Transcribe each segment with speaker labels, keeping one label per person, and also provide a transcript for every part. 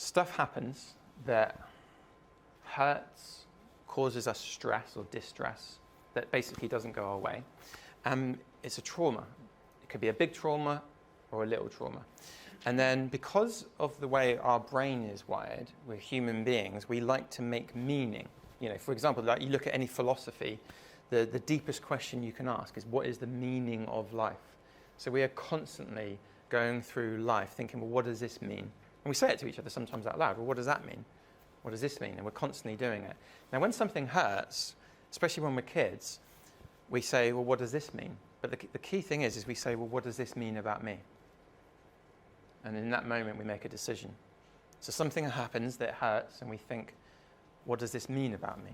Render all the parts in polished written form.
Speaker 1: stuff happens that hurts, causes us stress or distress that basically doesn't go away. It's a trauma. It could be a big trauma or a little trauma. And then because of the way our brain is wired, we're human beings, we like to make meaning. You know, for example, like you look at any philosophy, the deepest question you can ask is, what is the meaning of life? So we are constantly going through life thinking, well, what does this mean? And we say it to each other sometimes out loud. Well, what does that mean? What does this mean? And we're constantly doing it. Now, when something hurts, especially when we're kids, we say, well, what does this mean? But the key thing is we say, well, what does this mean about me? And in that moment, we make a decision. So something happens that hurts, and we think, what does this mean about me?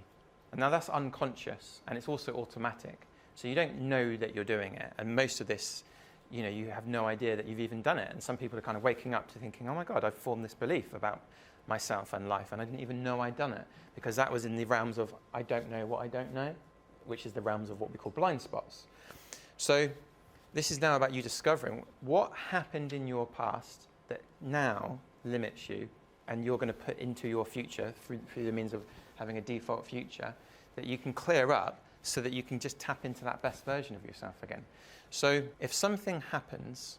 Speaker 1: And now that's unconscious, and it's also automatic. So you don't know that you're doing it. And most of this, you know, you have no idea that you've even done it. And some people are kind of waking up to thinking, oh my God, I've formed this belief about myself and life, and I didn't even know I'd done it, because that was in the realms of I don't know what I don't know, which is the realms of what we call blind spots. So this is now about you discovering what happened in your past that now limits you, and you're going to put into your future through the means of having a default future that you can clear up so that you can just tap into that best version of yourself again. So if something happens,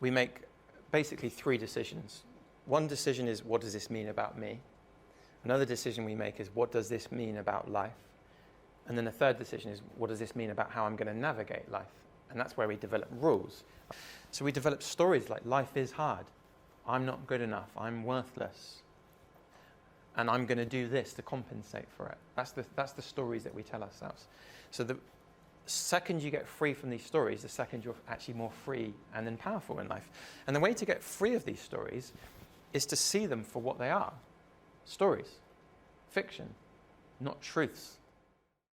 Speaker 1: we make basically 3 decisions. One decision is, what does this mean about me? Another decision we make is, what does this mean about life? And then the third decision is, what does this mean about how I'm going to navigate life? And that's where we develop rules. So we develop stories like, life is hard. I'm not good enough. I'm worthless. And I'm going to do this to compensate for it. That's the stories that we tell ourselves. So the second you get free from these stories, the second you're actually more free and then powerful in life. And the way to get free of these stories is to see them for what they are. Stories, fiction, not truths.